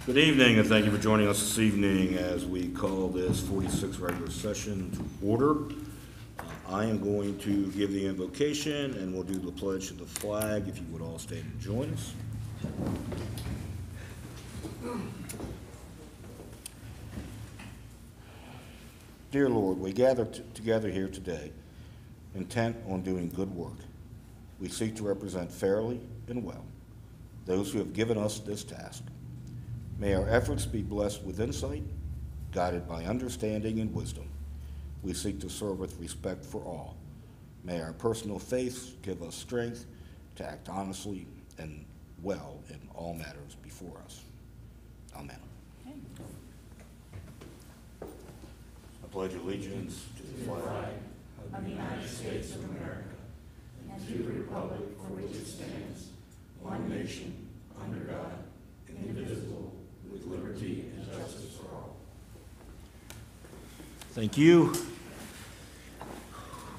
Good evening, and thank you for joining us this evening as we call this 46th regular session to order. I am going to give the invocation, and we'll do the pledge to the flag. If you would all stand and join us. Dear Lord, we gather together here today, intent on doing good work. We seek to represent fairly and well those who have given us this task. May our efforts be blessed with insight, guided by understanding and wisdom. We seek to serve with respect for all. May our personal faiths give us strength to act honestly and well in all matters before us. Amen. Okay. I pledge allegiance to the flag of the United States of America and to the republic for which it stands, one nation, under God, indivisible, with liberty and justice for all. Thank you.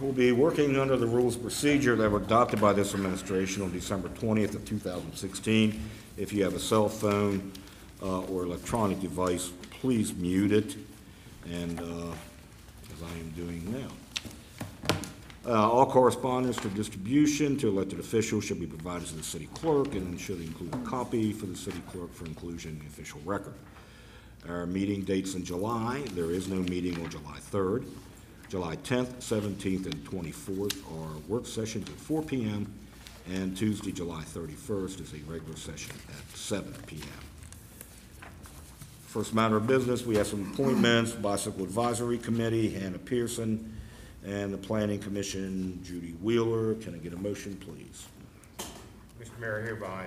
We'll be working under the rules of procedure that were adopted by this administration on December 20th of 2016. If you have a cell phone or electronic device, please mute it, and as I am doing now. All correspondence for distribution to elected officials should be provided to the city clerk and should include a copy for the city clerk for inclusion in the official record. Our meeting dates in July. There is no meeting on July 3rd. July 10th, 17th, and 24th are work sessions at 4 p.m. and Tuesday, July 31st is a regular session at 7 p.m. First matter of business, we have some appointments. Bicycle Advisory Committee, Hannah Pearson, and the Planning Commission, Judy Wheeler. Can I get a motion, please? Mr. Mayor, hereby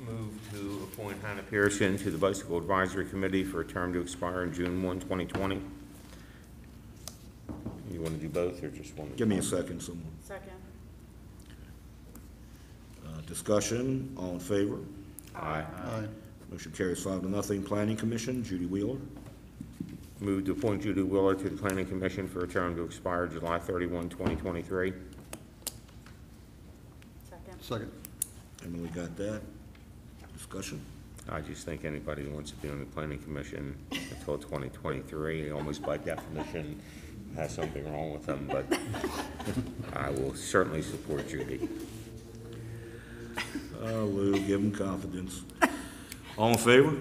move to appoint Hannah Pearson to the Bicycle Advisory Committee for a term to expire on June 1, 2020. You want to do both or just one? Give me a second, someone. Second. Discussion, all in favor? Aye. Aye. Motion carries 5-0. Planning Commission, Judy Wheeler. Move to appoint Judy Wheeler to the Planning Commission for a term to expire July 31, 2023. Second. Second. Emily got that? Discussion? I just think anybody who wants to be on the Planning Commission until 2023, almost by definition, has something wrong with them, but I will certainly support Judy. Lou, give him confidence. All in favor?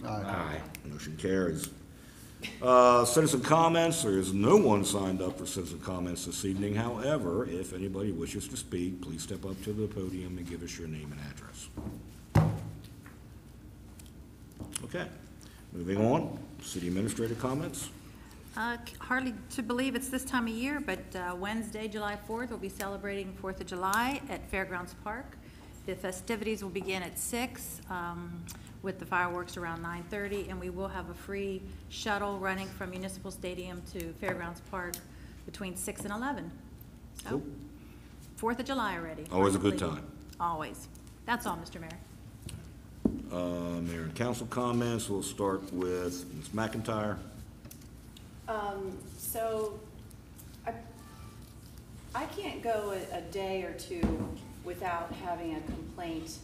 Aye. Aye. Motion carries. Citizen comments. There is no one signed up for citizen comments this evening. However, if anybody wishes to speak, please step up to the podium and give us your name and address. Okay, moving on. City Administrator comments. Hardly to believe it's this time of year, but Wednesday, July 4th, we'll be celebrating 4th of July at Fairgrounds Park. The festivities will begin at 6 with the fireworks around 9:30, and we will have a free shuttle running from Municipal Stadium to Fairgrounds Park between 6 and 11. So, Cool. 4th of July already. Always a good time. Always. That's all, Mr. Mayor. Mayor and council comments. We'll start with Ms. McIntyre. So I can't go a day or two without having a complaint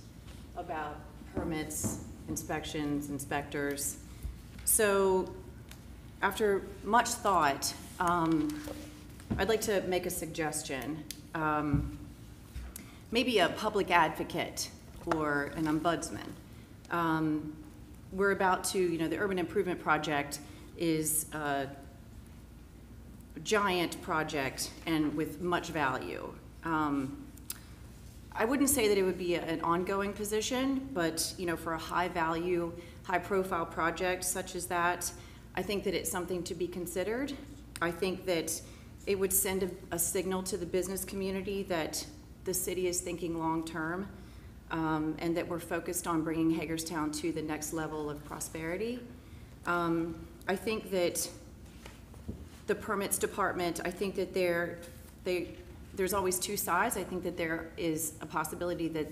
about permits, inspections, inspectors. So after much thought, I'd like to make a suggestion. Maybe a public advocate or an ombudsman. We're about to, the urban improvement project is a giant project and with much value. I wouldn't say that it would be an ongoing position, but for a high value, high profile project such as that, I think that it's something to be considered. I think that it would send a signal to the business community that the city is thinking long term, and that we're focused on bringing Hagerstown to the next level of prosperity. I think that the permits department, I think that there's always two sides. I think that there is a possibility that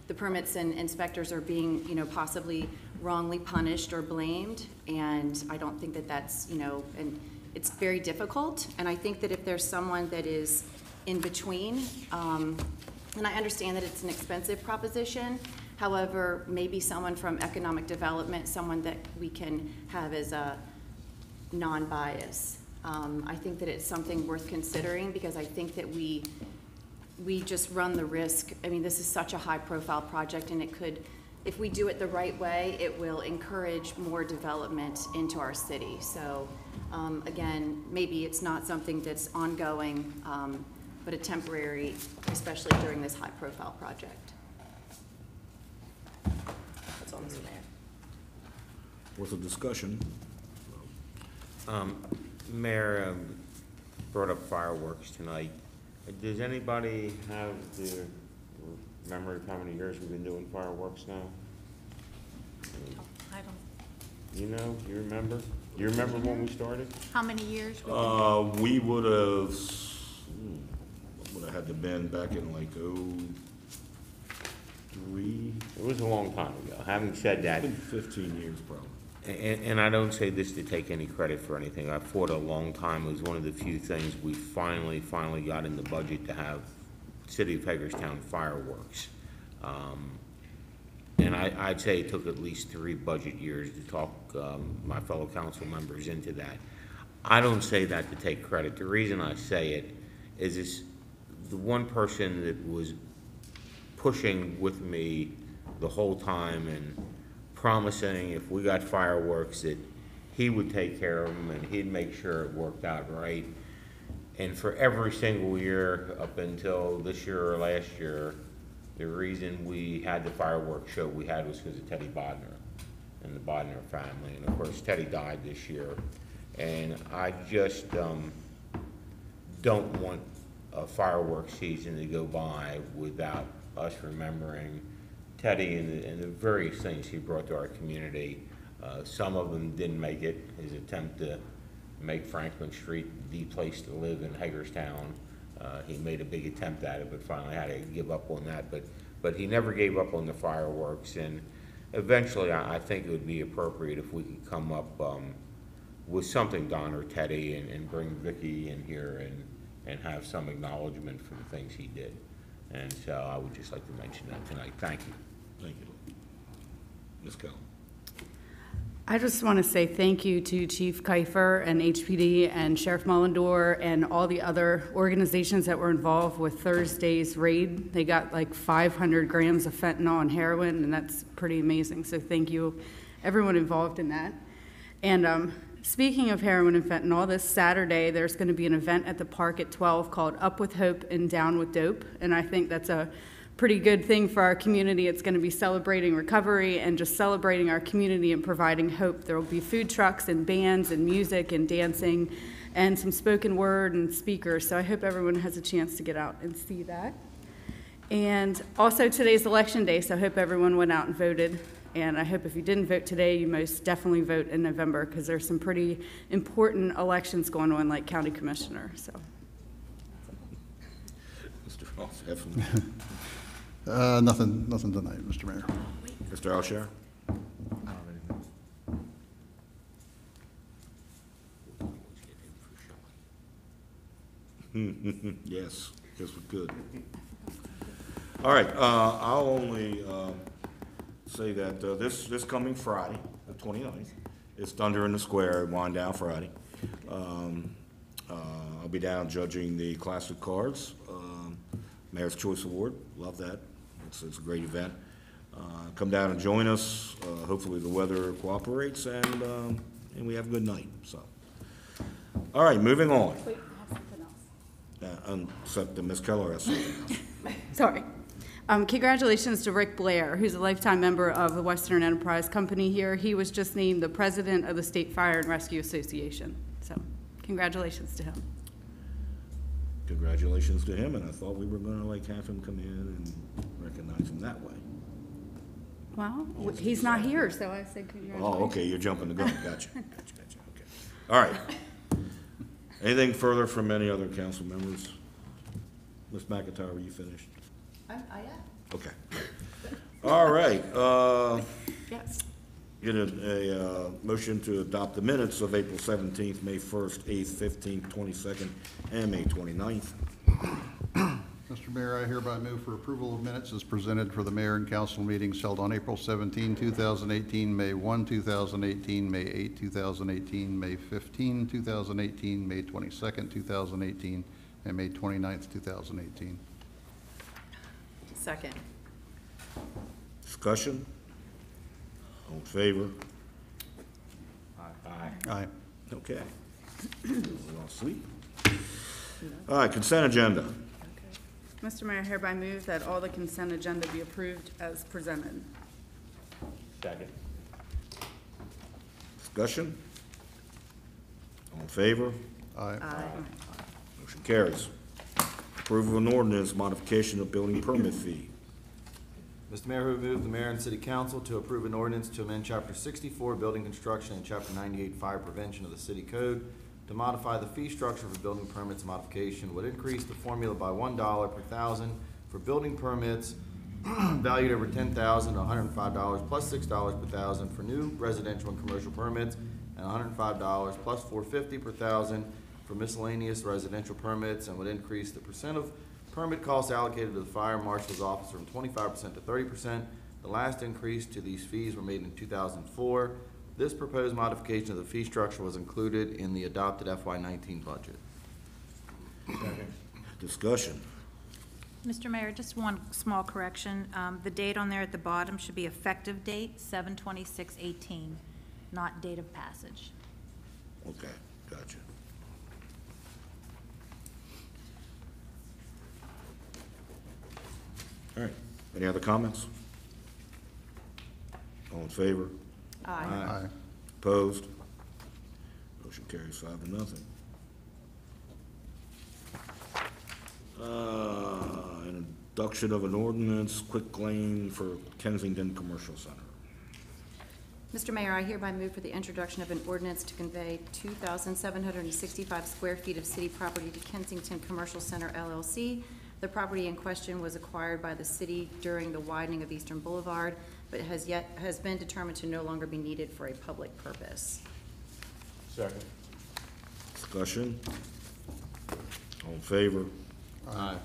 the permits and inspectors are being, possibly wrongly punished or blamed, and I don't think that that's, and it's very difficult. And I think that if there's someone that is in between, and I understand that it's an expensive proposition, However, maybe someone from economic development, someone that we can have as a non-bias. I think that it's something worth considering, because I think that we just run the risk. I mean, this is such a high-profile project, and it could, if we do it the right way, it will encourage more development into our city. So, again, maybe it's not something that's ongoing, but a temporary, especially during this high-profile project. That's all, Mr. Mayor. Worth a discussion. Mayor brought up fireworks tonight. Does anybody have the memory of how many years we've been doing fireworks now? I don't, You know, you remember? You remember when we started? how many years? We would have, what would have had to been back in like '03? It was a long time ago. Having said that, It's been 15 years probably. and I don't say this to take any credit for anything. I fought a long time. It was one of the few things we finally got in the budget to have City of Hagerstown fireworks. And I'd say it took at least 3 budget years to talk my fellow council members into that. I don't say that to take credit. The reason I say it is this, the one person that was pushing with me the whole time and promising if we got fireworks that he would take care of them and he'd make sure it worked out right. And for every single year up until this year or last year, the reason we had the fireworks show we had was because of Teddy Bodner and the Bodner family. And of course, Teddy died this year. And I just don't want a fireworks season to go by without us remembering Teddy and the various things he brought to our community. Some of them didn't make it. His attempt to make Franklin Street the place to live in Hagerstown. He made a big attempt at it, but finally had to give up on that. But he never gave up on the fireworks. And eventually, I think it would be appropriate if we could come up with something, Don or Teddy, and bring Vicky in here and have some acknowledgement for the things he did. And so I would just like to mention that tonight. Thank you. Thank you. Ms. Keller. I just want to say thank you to Chief Kiefer and HPD and Sheriff Mullendore and all the other organizations that were involved with Thursday's raid. They got like 500 grams of fentanyl and heroin, and that's pretty amazing. So thank you, everyone involved in that. And speaking of heroin and fentanyl, this Saturday there's going to be an event at the park at 12 called Up with Hope and Down with Dope, and I think that's a pretty good thing for our community. It's going to be celebrating recovery and just celebrating our community and providing hope. There will be food trucks and bands and music and dancing and some spoken word and speakers. So I hope everyone has a chance to get out and see that. And also today's election day, so I hope everyone went out and voted. And I hope if you didn't vote today, you most definitely vote in November, because there's some pretty important elections going on, like county commissioner. So. Mr. Ross, Heflin. Nothing tonight, Mr. Mayor. Mr. Alshire. Yes, we could. All right, I'll only say that this coming Friday, the 29th, is Thunder in the Square, Wind Down Friday. I'll be down judging the classic cards, Mayor's Choice Award. Love that. It's a great event. Come down and join us. Hopefully the weather cooperates and we have a good night. So, all right, moving on. Wait, I have something else. Except that Ms. Keller has something else. Sorry. Congratulations to Rick Blair, who's a lifetime member of the Western Enterprise Company here. He was just named the president of the State Fire and Rescue Association. So, congratulations to him. Congratulations to him, and I thought we were going to have him come in and recognize him that way. Well, he's not here, so I said congratulations. Oh, okay, you're jumping the gun. Gotcha. Okay. All right. Anything further from any other council members? Ms. McIntyre, were you finished? I am. Okay. All right. Yes. Get a motion to adopt the minutes of April 17th, May 1st, 8th, 15th, 22nd, and May 29th. Mr. Mayor, I hereby move for approval of minutes as presented for the mayor and council meetings held on April 17, 2018, May 1, 2018, May 8, 2018, May 15, 2018, May 22nd, 2018, and May 29th, 2018. Second. Discussion? All in favor? Aye. Okay. All asleep. All right, consent agenda. Mr. Mayor, I hereby move that all the consent agenda be approved as presented. Second. Discussion? All in favor? Aye. Motion carries. Approval of an ordinance, modification of building permit fee. Mr. Mayor, who move the mayor and city council to approve an ordinance to amend chapter 64 building construction and chapter 98 fire prevention of the city code to modify the fee structure for building permits. Modification would increase the formula by $1 per thousand for building permits valued over $10,000 to $105 plus $6 per thousand for new residential and commercial permits, and $105 plus $450 per thousand for miscellaneous residential permits, and would increase the percent of permit costs allocated to the fire marshal's office from 25% to 30%. The last increase to these fees were made in 2004. This proposed modification of the fee structure was included in the adopted FY19 budget. Discussion? Mr. Mayor, just one small correction. The date on there at the bottom should be effective date, 7/26/18, not date of passage. Okay, gotcha. All right, any other comments? All in favor? Aye. Opposed? Motion carries 5-0. Introduction of an ordinance, quick lane for Kensington Commercial Center. Mr. Mayor, I hereby move for the introduction of an ordinance to convey 2,765 square feet of city property to Kensington Commercial Center LLC. The property in question was acquired by the city during the widening of Eastern Boulevard, but has been determined to no longer be needed for a public purpose. Second. Discussion? All in favor? Aye.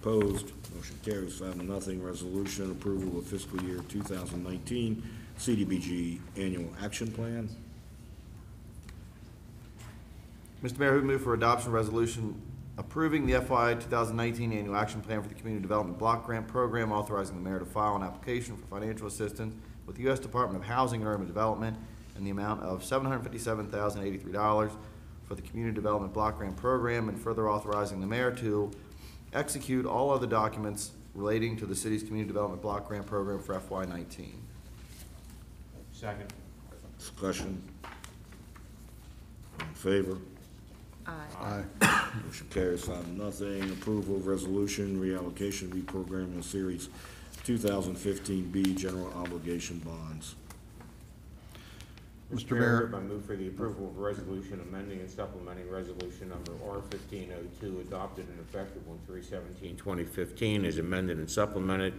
Opposed? Motion carries 5-0. Resolution approval of fiscal year 2019 CDBG Annual Action Plan. Mr. Mayor, who move for adoption resolution approving the FY 2019 Annual Action Plan for the Community Development Block Grant Program, authorizing the mayor to file an application for financial assistance with the U.S. Department of Housing and Urban Development in the amount of $757,083 for the Community Development Block Grant Program, and further authorizing the mayor to execute all other documents relating to the city's Community Development Block Grant Program for FY19. Second. Discussion? All in favor? Aye. Motion carries 5-0. Approval of resolution reallocation reprogramming of Series 2015B General Obligation Bonds. Mr. Mayor, I move for the approval of resolution amending and supplementing resolution number R-1502, adopted and effective on 3/17/2015, is amended and supplemented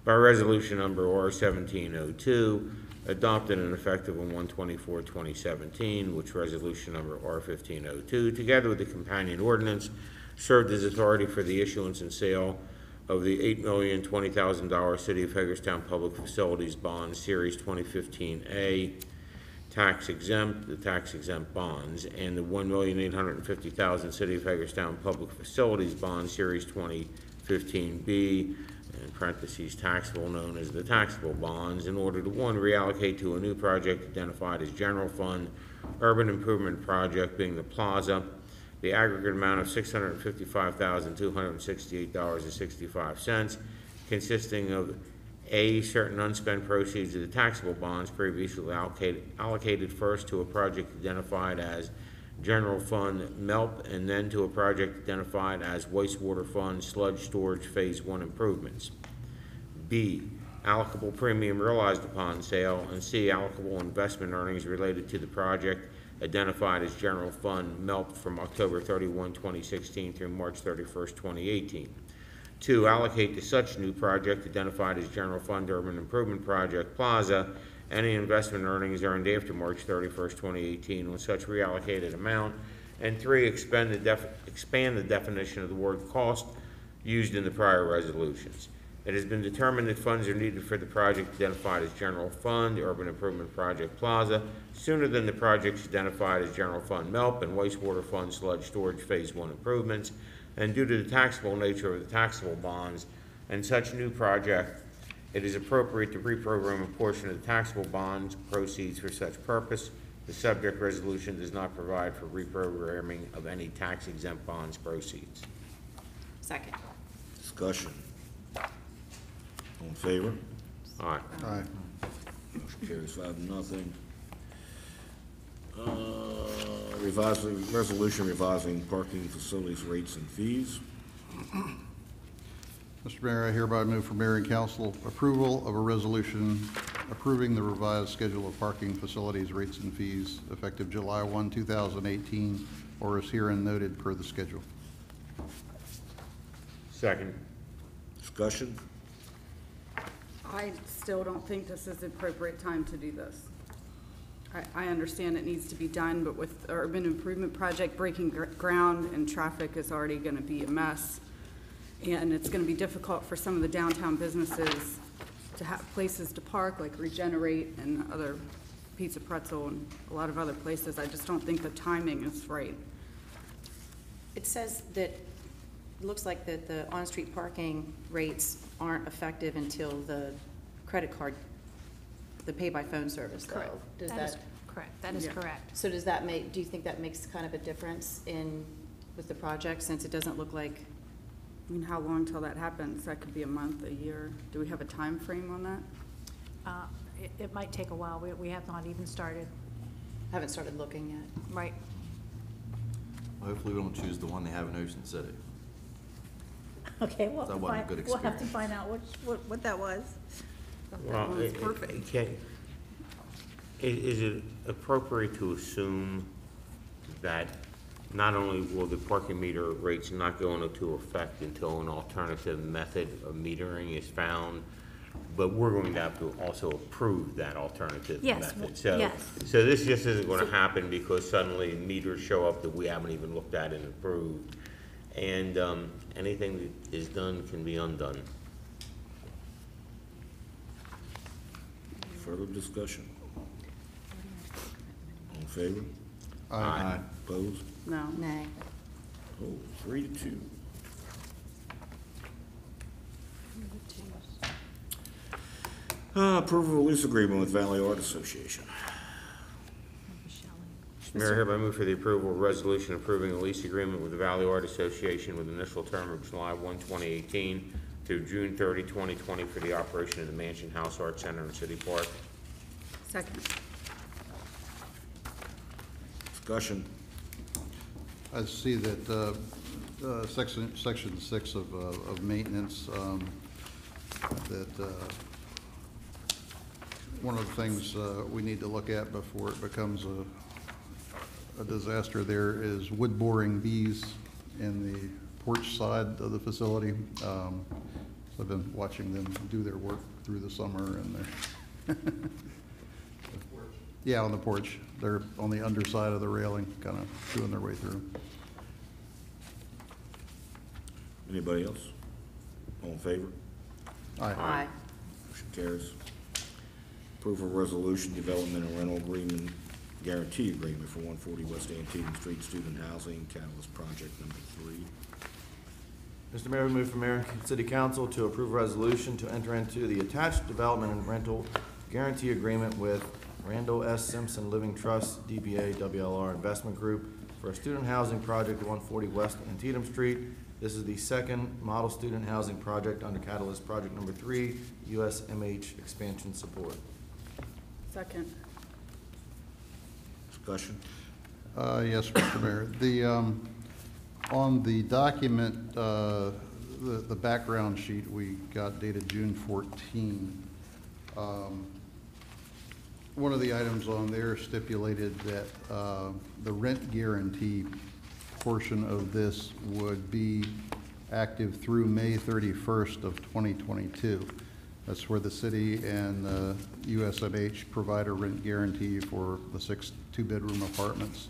by resolution number R-1702, adopted and effective on 1/24/2017, which resolution number R-1502, together with the companion ordinance, served as authority for the issuance and sale of the $8,020,000 City of Hagerstown Public Facilities Bond Series 2015A tax exempt, the tax exempt bonds, and the $1,850,000 City of Hagerstown Public Facilities Bond Series 2015B, in parentheses, taxable, known as the taxable bonds, in order to, one, reallocate to a new project identified as general fund urban improvement project, being the plaza, the aggregate amount of $655,268.65, consisting of A, certain unspent proceeds of the taxable bonds previously allocated first to a project identified as General Fund MELP, and then to a project identified as Wastewater Fund Sludge Storage Phase 1 improvements. B, allocable premium realized upon sale, and C, allocable investment earnings related to the project identified as General Fund MELP from October 31, 2016 through March 31st, 2018. 2, allocate to such new project identified as General Fund Urban Improvement Project Plaza any investment earnings earned after March 31st, 2018 on such reallocated amount. And 3, expand the definition of the word cost used in the prior resolutions. It has been determined that funds are needed for the project identified as General Fund, Urban Improvement Project Plaza, sooner than the projects identified as General Fund MELP and Wastewater Fund Sludge Storage Phase 1 improvements, and due to the taxable nature of the taxable bonds and such new project, it is appropriate to reprogram a portion of the taxable bonds proceeds for such purpose. The subject resolution does not provide for reprogramming of any tax-exempt bonds proceeds. Second. Discussion. All in favor? Aye. Aye. Motion carries 5-0. Resolution revising parking facilities rates and fees. Mr. Mayor, I hereby move for mayor and council approval of a resolution approving the revised schedule of parking facilities rates and fees effective July 1, 2018, or as herein noted per the schedule. Second. Discussion. I still don't think this is the appropriate time to do this. I understand it needs to be done, but with the urban improvement project breaking ground and traffic is already gonna be a mess. And it's gonna be difficult for some of the downtown businesses to have places to park, like Regenerate and other Pizza Pretzel and a lot of other places. I just don't think the timing is right. It says that, it looks like that the on-street parking rates aren't effective until the credit card, the pay-by-phone service, though. Correct. Does That is that, correct. That is Yeah. correct. so does that make, do you think that makes kind of a difference with the project, since it doesn't look like, I mean, how long till that happens? That could be a month, a year. Do we have a time frame on that? It might take a while. We have not even started. haven't started looking yet? Right. Hopefully we don't choose the one they have in Ocean City. Okay, we'll have That to wasn't a find, good we'll have to experience. find out what that was. Well, one's perfect. Is it appropriate to assume that not only will the parking meter rates not go into effect until an alternative method of metering is found, but we're going to have to also approve that alternative Yes, method? So, yes. so this just isn't going to happen because suddenly meters show up that we haven't even looked at and approved. And anything that is done can be undone. Further discussion. All in favor? Aye. Opposed? No. Nay. Oh, 3-2. Approval of lease agreement with Valley Art Association. Mayor, hereby move for the approval of resolution approving a lease agreement with the Valley Art Association with an initial term of July 1, 2018 through June 30, 2020 for the operation of the Mansion House Art Center in City Park. Second. Discussion. I see that section 6 of maintenance, that one of the things we need to look at before it becomes a disaster there is wood boring bees in the porch side of the facility. So I've been watching them do their work through the summer, and they're yeah, on the porch. They're on the underside of the railing, kind of doing their way through. Anybody else? All in favor? Aye. Motion carries. Approval of resolution, development and rental agreement, guarantee agreement for 140 West Antietam Street Student Housing Catalyst Project number 3. Mr. Mayor, we move for mayor and city council to approve a resolution to enter into the attached development and rental guarantee agreement with Randall S. Simpson Living Trust, DBA WLR Investment Group, for a student housing project at 140 West Antietam Street. This is the second model student housing project under Catalyst Project number 3, USMH expansion support. Second. Discussion. Yes, Mr. Mayor. On the document, the background sheet we got dated June 14, one of the items on there stipulated that the rent guarantee portion of this would be active through May 31st of 2022. That's where the city and USMH provide a rent guarantee for the 6 two-bedroom apartments.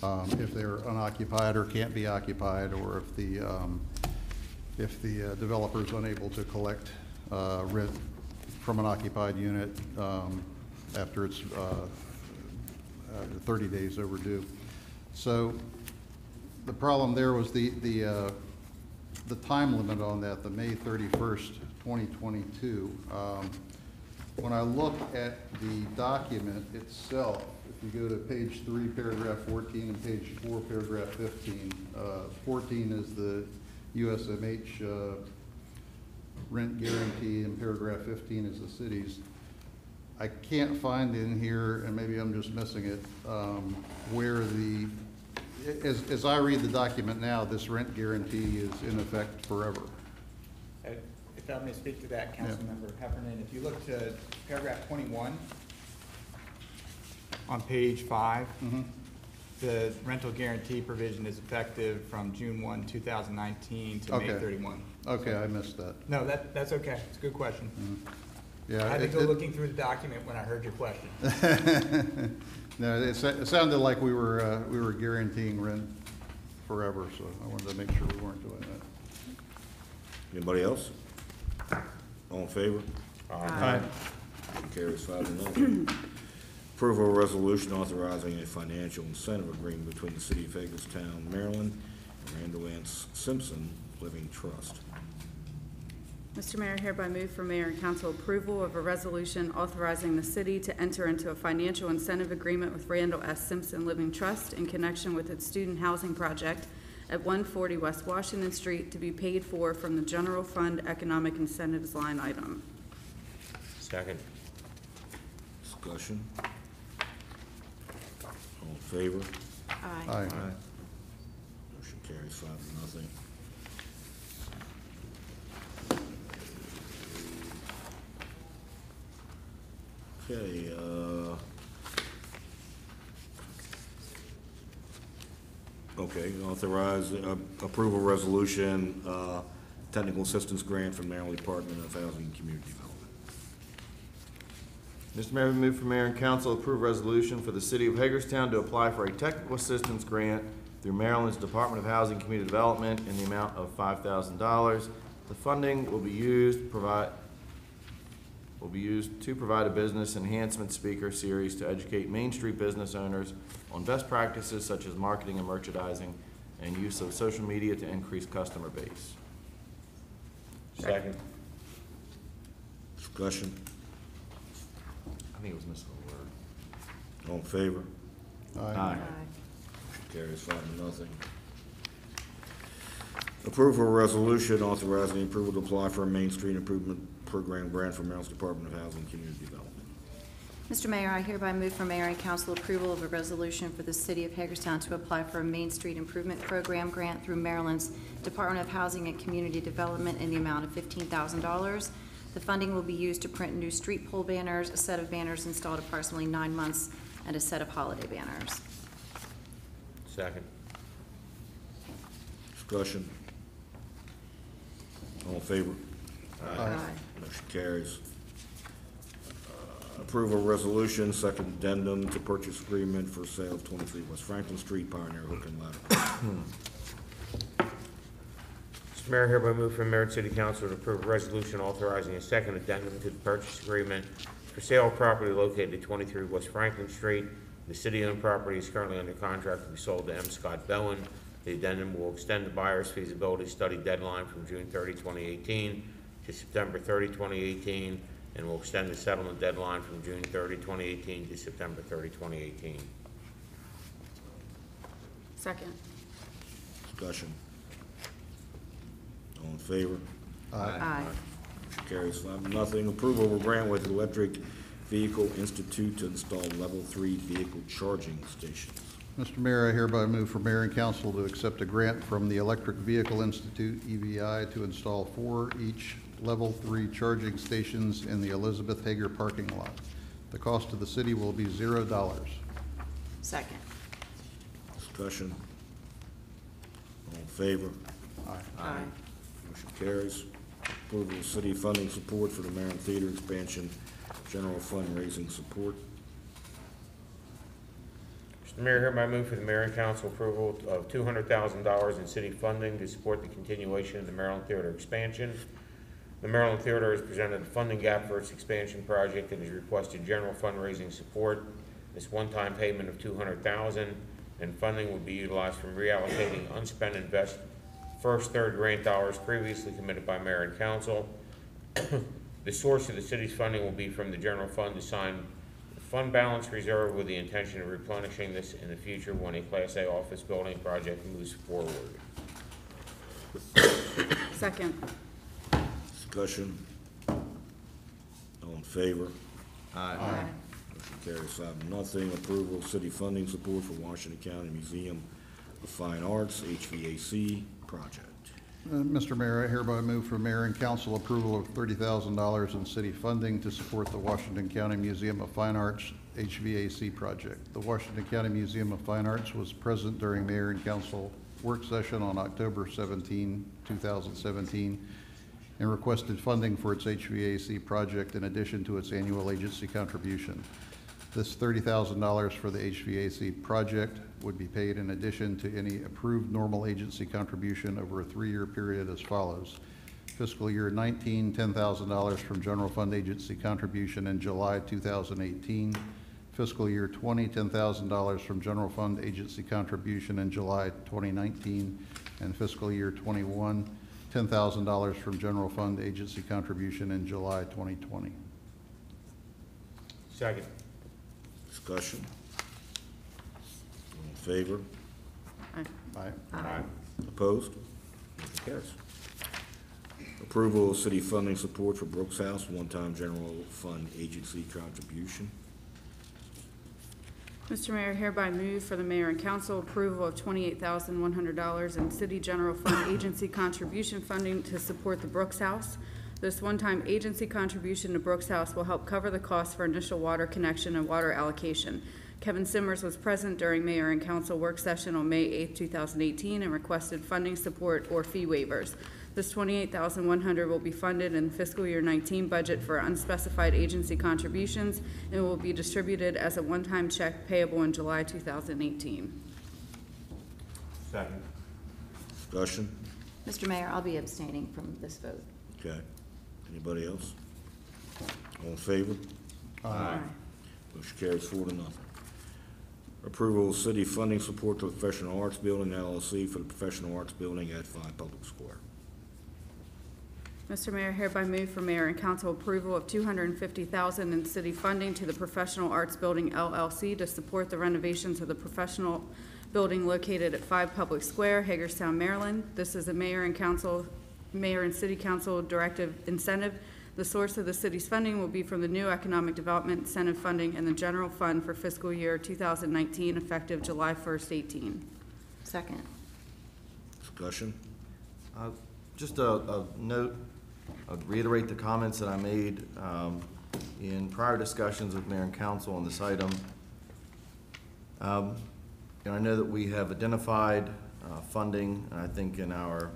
If they're unoccupied or can't be occupied, or if the if the developer is unable to collect rent from an occupied unit after it's 30 days overdue. So the problem there was the time limit on that, the May 31st, 2022. When I look at the document itself, if you go to page 3, paragraph 14, and page 4, paragraph 15, 14 is the USMH rent guarantee, and paragraph 15 is the city's. I can't find in here, and maybe I'm just missing it, where as I read the document now, this rent guarantee is in effect forever. If I may speak to that, Councilmember Heffernan, if you look to paragraph 21 on page 5, the rental guarantee provision is effective from June 1, 2019 to May 31. Okay, I missed that. No, that's okay. It's a good question. Yeah, I had to go looking through the document when I heard your question. No, it sounded like we were guaranteeing rent forever, so I wanted to make sure we weren't doing that. Anybody else? All in favor? Aye. Motion carries 5-0. Approval of resolution authorizing a financial incentive agreement between the City of Hagerstown, Maryland, and Randall Ann Simpson Living Trust. Mr. Mayor, hereby move for mayor and council approval of a resolution authorizing the city to enter into a financial incentive agreement with Randall S. Simpson Living Trust in connection with its student housing project at 140 West Washington Street to be paid for from the general fund economic incentives line item. Second. Discussion. All in favor? Aye. Motion carries 5-0. Okay, authorize, approval resolution, technical assistance grant from Maryland Department of Housing and Community Development. Mr. Mayor, we move for mayor and council to approve resolution for the city of Hagerstown to apply for a technical assistance grant through Maryland's Department of Housing and Community Development in the amount of $5,000. The funding will be used to provide a business enhancement speaker series to educate Main Street business owners on best practices such as marketing and merchandising and use of social media to increase customer base. Second. Discussion. I think it was missing a word. All in favor? Aye. Motion carries 5-0. Approval of resolution authorizing approval to apply for a Main Street Improvement Program grant from Maryland's Department of Housing and Community Development. Mr. Mayor, I hereby move for mayor and council approval of a resolution for the city of Hagerstown to apply for a Main Street Improvement Program grant through Maryland's Department of Housing and Community Development in the amount of $15,000. The funding will be used to print new street pole banners, a set of banners installed approximately 9 months, and a set of holiday banners. Second. Discussion. All in favor? Aye. Motion carries. Approval of resolution, second addendum to purchase agreement for sale of 23 West Franklin Street, Pioneer Hook and Ladder. Mr. Mayor, hereby move for mayor and city council to approve a resolution authorizing a second addendum to the purchase agreement for sale of property located at 23 West Franklin Street. The city-owned property is currently under contract to be sold to M. Scott Bowen. The addendum will extend the buyer's feasibility study deadline from June 30, 2018 to September 30, 2018, and will extend the settlement deadline from June 30, 2018 to September 30, 2018. Second. Discussion. All in favor? Aye. Motion carries 5-0. Approval of a grant with Electric Vehicle Institute to install level 3 vehicle charging stations. Mr. Mayor, I hereby move for mayor and council to accept a grant from the Electric Vehicle Institute, EVI, to install 4 each level 3 charging stations in the Elizabeth Hager parking lot. The cost to the city will be $0. Second. Discussion. All in favor? Aye. Motion carries. Approval of city funding support for the Marion Theater expansion, general fundraising support. Mr. Mr. Mayor, hereby move for the mayor and council approval of $200,000 in city funding to support the continuation of the Maryland Theater expansion. The Maryland Theater has presented a funding gap for its expansion project and has requested general fundraising support. This one-time payment of $200,000 and funding will be utilized from reallocating unspent first third grant dollars previously committed by mayor and council. The source of the city's funding will be from the general fund assigned fund balance reserve with the intention of replenishing this in the future when a Class A office building project moves forward. Second. Discussion. All in favor? Aye. Motion carries 5-0. Approval of city funding support for Washington County Museum of Fine Arts HVAC project. Mr. Mayor, I hereby move for mayor and council approval of $30,000 in city funding to support the Washington County Museum of Fine Arts HVAC project. The Washington County Museum of Fine Arts was present during mayor and council work session on October 17, 2017, and requested funding for its HVAC project in addition to its annual agency contribution. This $30,000 for the HVAC project would be paid in addition to any approved normal agency contribution over a 3-year period as follows. Fiscal year 19, $10,000 from general fund agency contribution in July 2018. Fiscal year 20, $10,000 from general fund agency contribution in July 2019. And fiscal year 21, $10,000 from general fund agency contribution in July 2020. Second. Discussion. All in favor? Aye. Aye. Opposed? Motion carries. Approval of city funding support for Brooks House, one-time general fund agency contribution. Mr. Mayor, hereby move for the mayor and council approval of $28,100 in city general fund agency contribution funding to support the Brooks House. This one-time agency contribution to Brooks House will help cover the cost for initial water connection and water allocation. Kevin Simmers was present during mayor and council work session on May 8, 2018, and requested funding support or fee waivers. This $28,100 will be funded in the fiscal year 19 budget for unspecified agency contributions and will be distributed as a one-time check payable in July 2018. Second. Discussion. Mr. Mayor, I'll be abstaining from this vote. Okay. Anybody else? All in favor? Aye. Motion carries 4-0. Approval of city funding support to the Professional Arts Building LLC for the Professional Arts Building at 5 Public Square. Mr. Mayor, hereby move for mayor and council approval of $250,000 in city funding to the Professional Arts Building LLC to support the renovations of the professional building located at 5 Public Square, Hagerstown, Maryland. This is a mayor and city council directive incentive. The source of the city's funding will be from the new economic development incentive funding and the general fund for fiscal year 2019, effective July 1st, 18. Second. Discussion. Just a note, I'd reiterate the comments that I made in prior discussions with mayor and council on this item. And I know that we have identified funding, and I think in our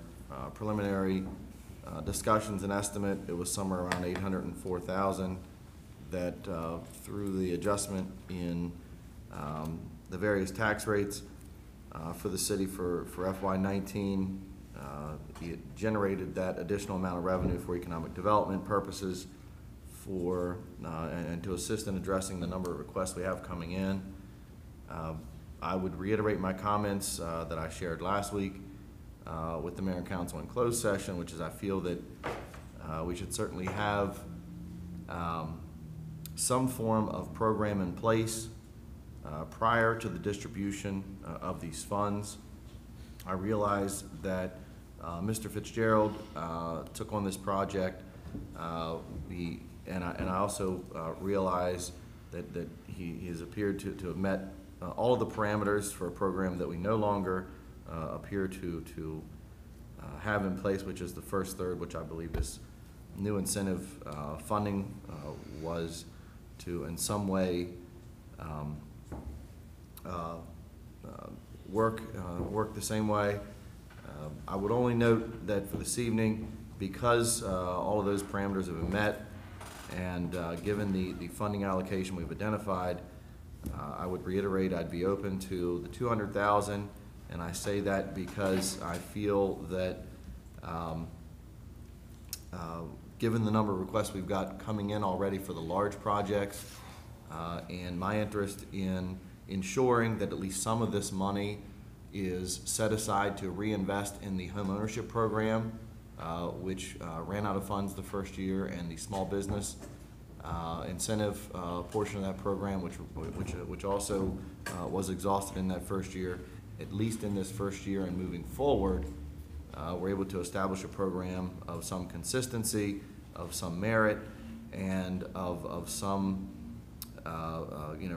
preliminary discussions and estimate, it was somewhere around $804,000 that through the adjustment in the various tax rates for the city for FY19, it generated that additional amount of revenue for economic development purposes for and to assist in addressing the number of requests we have coming in. I would reiterate my comments that I shared last week with the mayor and council in closed session, which is I feel that we should certainly have some form of program in place prior to the distribution of these funds. I realize that Mr. Fitzgerald took on this project, and I also realize that he has appeared to have met all of the parameters for a program that we no longer appear to have in place, which is the first third, which I believe this new incentive funding was to in some way work the same way. I would only note that for this evening, because all of those parameters have been met, and given the funding allocation we've identified, I would reiterate, I'd be open to the 200,000, and I say that because I feel that, given the number of requests we've got coming in already for the large projects, and my interest in ensuring that at least some of this money is set aside to reinvest in the homeownership program, which ran out of funds the first year, and the small business incentive portion of that program, which also was exhausted in that first year. At least in this first year and moving forward, we're able to establish a program of some consistency, of some merit, and of some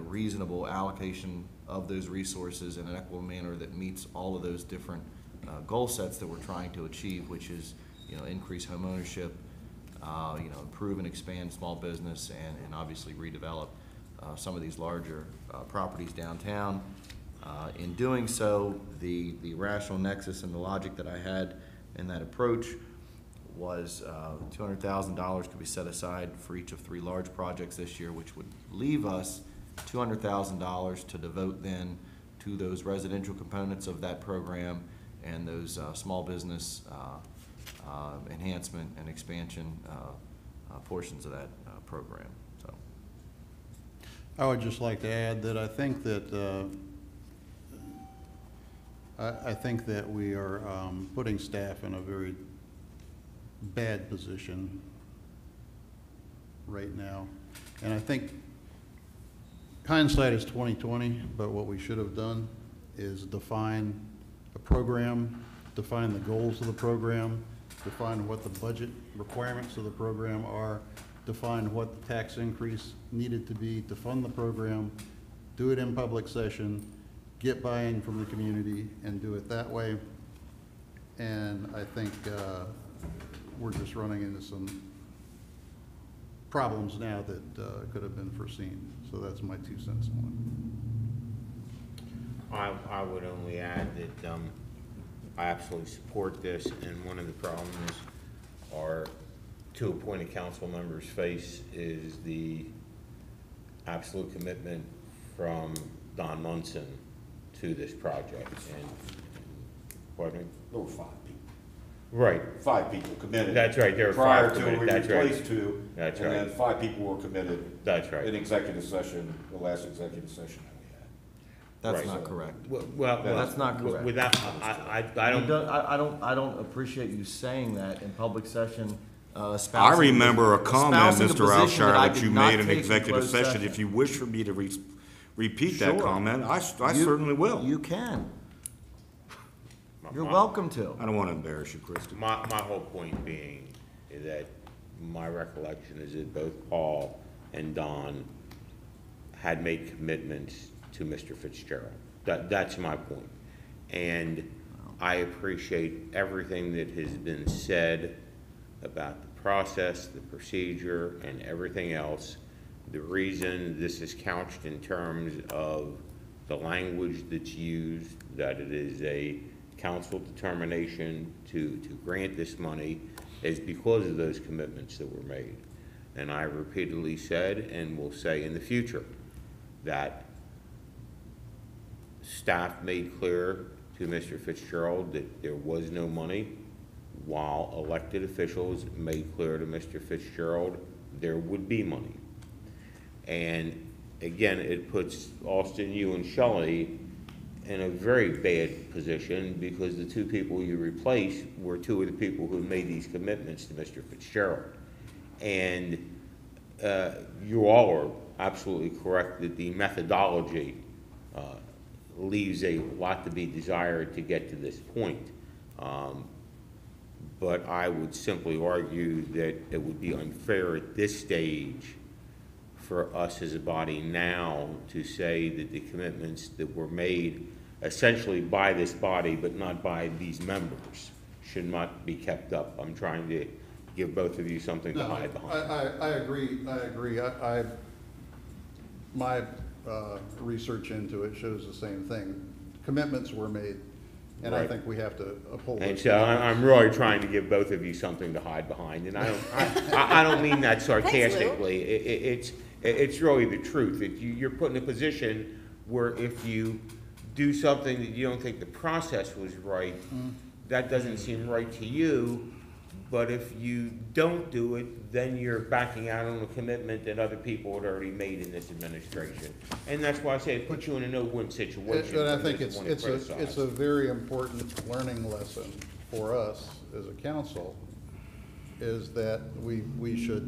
reasonable allocation of those resources in an equitable manner that meets all of those different goal sets that we're trying to achieve, which is increase home ownership, improve and expand small business, and obviously redevelop some of these larger properties downtown. In doing so, the rational nexus and the logic that I had in that approach was $200,000 could be set aside for each of 3 large projects this year, which would leave us $200,000 to devote then to those residential components of that program and those small business enhancement and expansion portions of that program. So, I would just like to add that I think that I think that we are putting staff in a very bad position right now, and I think hindsight is 20/20. But what we should have done is define a program, define the goals of the program, define what the budget requirements of the program are, define what the tax increase needed to be to fund the program, do it in public session, get buy-in from the community, and do it that way. And I think we're just running into some problems now that could have been foreseen. So that's my 2 cents on it. I would only add that I absolutely support this, and one of the problems our 2 appointed council members face is the absolute commitment from Don Munson to this project. And pardon me? There were 5 people. Right. 5 people committed. That's right, there were 5 Prior to, committed. we That's right. replaced 2. That's and right. then 5 people were committed. That's right. In executive session, the last executive session that we had. that's Right. not correct. Well, That's not correct. Without, I don't. Appreciate you saying that in public session. I remember a comment, espousing a Mr. position Alshire, I that did you not made in take executive closed session. If you wish for me to repeat that Sure. comment, I You- certainly will. You can. You're welcome to. I don't want to embarrass you, Christie. My whole point being is that my recollection is that both Paul and Don had made commitments to Mr. Fitzgerald. That's my point. And I appreciate everything that has been said about the process, the procedure, and everything else. The reason this is couched in terms of the language that's used, that it is a council determination to grant this money, is because of those commitments that were made. And I repeatedly said, and will say in the future, that staff made clear to Mr. Fitzgerald that there was no money, while elected officials made clear to Mr. Fitzgerald there would be money. And again, it puts Austin, you, and Shelley in a very bad position, because the 2 people you replaced were 2 of the people who made these commitments to Mr. Fitzgerald. And you all are absolutely correct that the methodology leaves a lot to be desired to get to this point. But I would simply argue that it would be unfair at this stage for us as a body now to say that the commitments that were made essentially by this body but not by these members should not be kept up. I'm trying to give both of you something to hide behind. I agree. My research into it shows the same thing. Commitments were made, and I Right. think we have to uphold And those so I'm commitments. really trying to give both of you something to hide behind, and I don't mean that sarcastically. It's really the truth. You're put in a position where if you do something that you don't think the process was right, that doesn't seem right to you. But if you don't do it, then you're backing out on a commitment that other people had already made in this administration. And that's why I say it puts you in a no-win situation. But I for think those it's that wanna criticize. it's a very important learning lesson for us as a council, is that we should,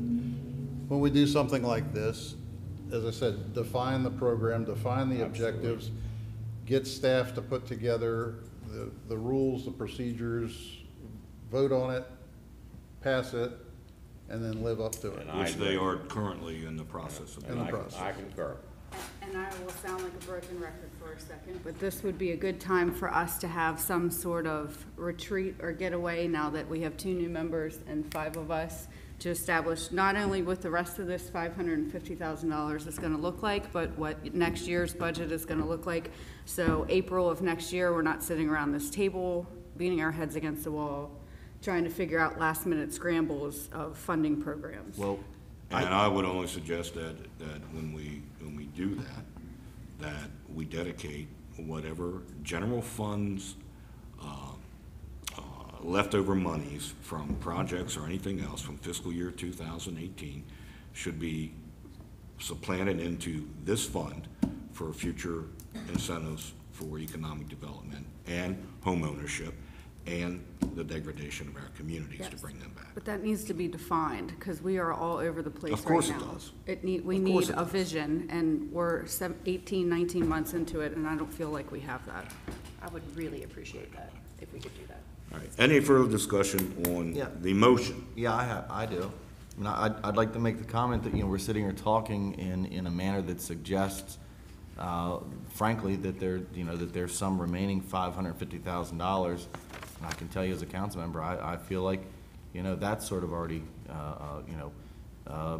when we do something like this, as I said, define the program, define the objectives, get staff to put together the rules, the procedures, vote on it, pass it, and then live up to it. And I Which they agree. are currently in the process of. And in the I process. concur. And I will sound like a broken record for a second, but this would be a good time for us to have some sort of retreat or getaway now that we have 2 new members and 5 of us, to establish not only what the rest of this $550,000 is gonna look like, but what next year's budget is gonna look like. So April of next year, we're not sitting around this table, beating our heads against the wall, trying to figure out last-minute scrambles of funding programs. Well, And I would only suggest that when we do that we dedicate whatever general funds, leftover monies from projects or anything else from fiscal year 2018 should be supplanted into this fund for future incentives for economic development and home ownership and the degradation of our communities to Yes. bring them back. But that needs to be defined, because we are all over the place Of right course now. it does. We Of course need it a does. vision, and we're 18, 19 months into it, and I don't feel like we have that. I would really appreciate that, if we could do that. All right, any further discussion on Yeah. the motion? yeah, I do. I mean, I'd like to make the comment that, we're sitting here talking in a manner that suggests, frankly, that that there's some remaining $550,000. And I can tell you as a council member, I feel like, that's sort of already,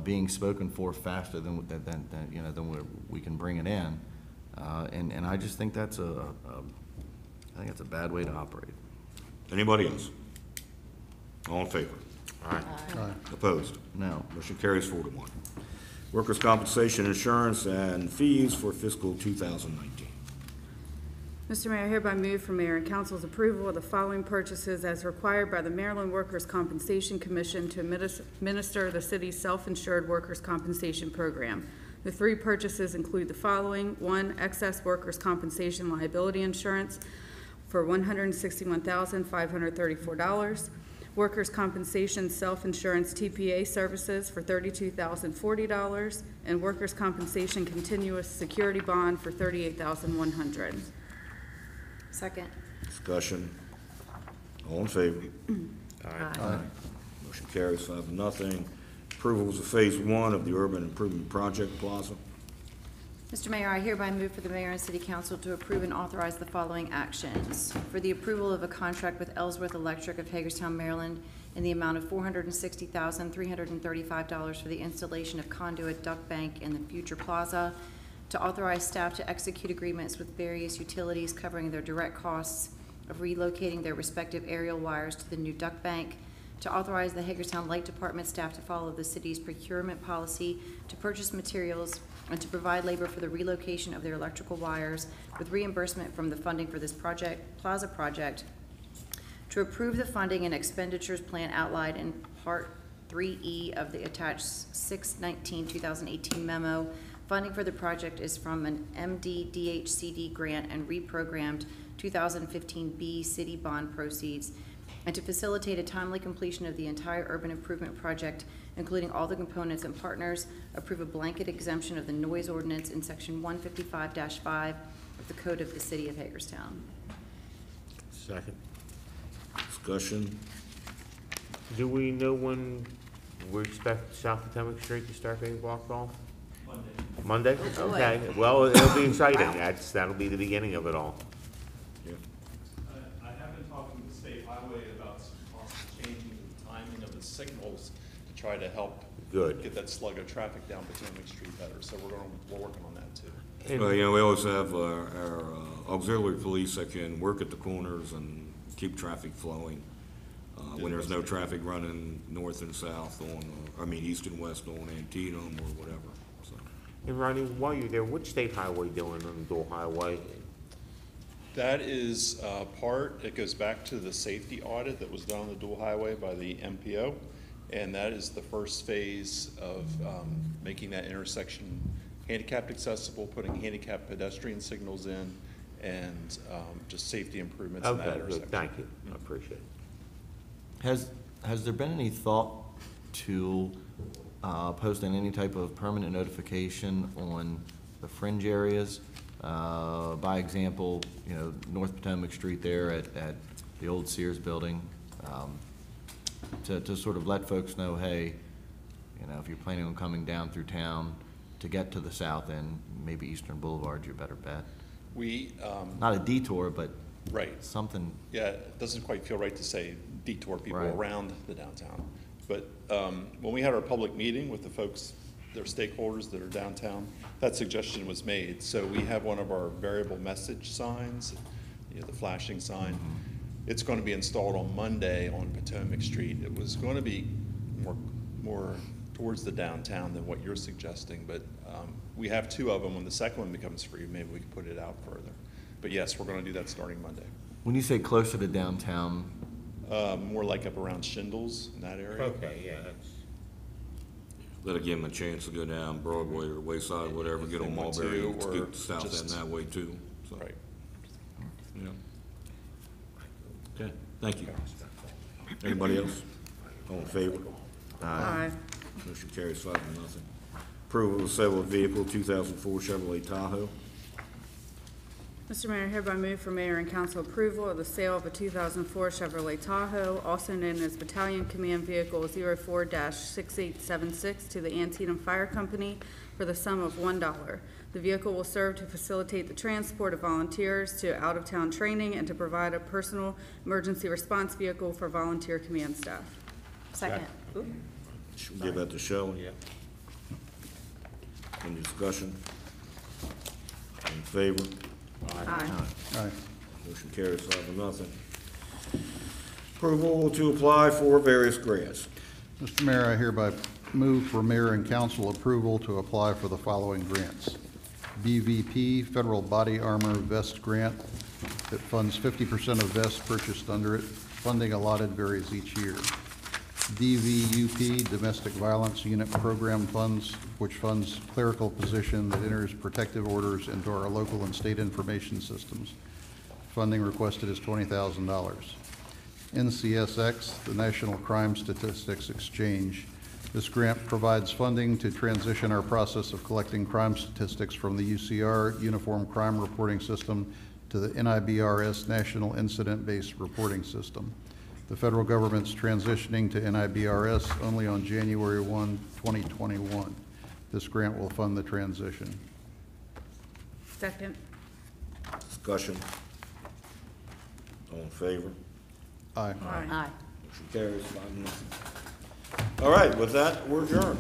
being spoken for faster than we can bring it in. And I just think that's I think that's a bad way to operate. Anybody else? All in favor? All right. Opposed? No. Motion carries 4-1. Workers' compensation insurance and fees for fiscal 2019. Mr. Mayor, I hereby move for mayor and council's approval of the following purchases as required by the Maryland Workers' Compensation Commission to administer the city's self-insured workers' compensation program. The 3 purchases include the following: 1, excess workers' compensation liability insurance for $161,534, workers' compensation self-insurance TPA services for $32,040, and workers' compensation continuous security bond for $38,100. Second. Discussion. All in favor? Aye. Motion carries 5-0. Approvals of Phase 1 of the Urban Improvement Project Plaza. Mr. Mayor, I hereby move for the mayor and city council to approve and authorize the following actions. For the approval of a contract with Ellsworth Electric of Hagerstown, Maryland, in the amount of $460,335 for the installation of conduit duct bank in the future plaza. To authorize staff to execute agreements with various utilities covering their direct costs of relocating their respective aerial wires to the new duct bank. To authorize the Hagerstown Light Department staff to follow the city's procurement policy to purchase materials and to provide labor for the relocation of their electrical wires with reimbursement from the funding for this plaza project. To approve the funding and expenditures plan outlined in Part 3E of the attached 6/19/2018 memo. Funding for the project is from an MDDHCD grant and reprogrammed 2015 B city bond proceeds, and to facilitate a timely completion of the entire urban improvement project, including all the components and partners, approve a blanket exemption of the noise ordinance in section 155-5 of the Code of the City of Hagerstown. Second. Discussion. Do we know when we expect South Potomac Street to start being blocked off? Monday. Monday? Oh, boy. Okay, well, it'll be exciting. That'll be the beginning of it all. Yeah. I have been talking to State Highway about possibly changing the timing of the signals to try to help Good. get that slug of traffic down Potomac Street better. So we're working on that too. Well, we always have our auxiliary police that can work at the corners and keep traffic flowing. When there's no traffic running north and south on, east and west on Antietam or whatever, so. And Ronnie, while you're there, what's State Highway doing on the dual highway? That is part, it goes back to the safety audit that was done on the dual highway by the MPO. And that is the first phase of making that intersection handicapped accessible, putting handicapped pedestrian signals in, and just safety improvements in that Okay, intersection. good, thank you, I appreciate it. Has there been any thought to posting any type of permanent notification on the fringe areas? By example, you know, North Potomac Street there at the old Sears building, to sort of let folks know, hey, you know, if you're planning on coming down through town to get to the south end, maybe Eastern Boulevard's your better bet. We, Not a detour, but right. something. Yeah, it doesn't quite feel right to say detour people Right. around the downtown. But when we had our public meeting with the folks, their stakeholders that are downtown, that suggestion was made. So we have one of our variable message signs, you know, the flashing sign. It's going to be installed on Monday on Potomac Street. It was going to be more towards the downtown than what you're suggesting, but we have two of them. When the second one becomes free, maybe we can put it out further. But yes, we're going to do that starting Monday. When you say closer to downtown, More like up around Shingles in that area. Okay, yeah, that's, That'll give them a chance to go down Broadway or Wayside, whatever, get on If they want Mulberry, to, and or get the south end just- that way too. So, Right. yeah. Okay, thank you. Anybody else? All in favor? Aye. Motion carries 5-0. Approval of sale of vehicle 2004 Chevrolet Tahoe. Mr. Mayor, hereby move for mayor and council approval of the sale of a 2004 Chevrolet Tahoe, also known as Battalion Command Vehicle 04-6876, to the Antietam Fire Company for the sum of $1. The vehicle will serve to facilitate the transport of volunteers to out-of-town training and to provide a personal emergency response vehicle for volunteer command staff. Second. Should we give that to Shelley? yeah. Any discussion? All in favor? Aye. Aye. Motion carries 5-0. Approval to apply for various grants. Mr. Mayor, I hereby move for mayor and council approval to apply for the following grants. BVP Federal Body Armor Vest Grant that funds 50% of vests purchased under it. Funding allotted varies each year. DVUP Domestic Violence Unit Program Funds, which funds clerical position that enters protective orders into our local and state information systems. Funding requested is $20,000. NCSX, the National Crime Statistics Exchange. This grant provides funding to transition our process of collecting crime statistics from the UCR Uniform Crime Reporting System to the NIBRS National Incident-Based Reporting System. The federal government's transitioning to NIBRS only on January 1, 2021. This grant will fund the transition. Second. Discussion? All in favor? Aye. Aye. Motion carries 5-0. All right, with that, we're adjourned.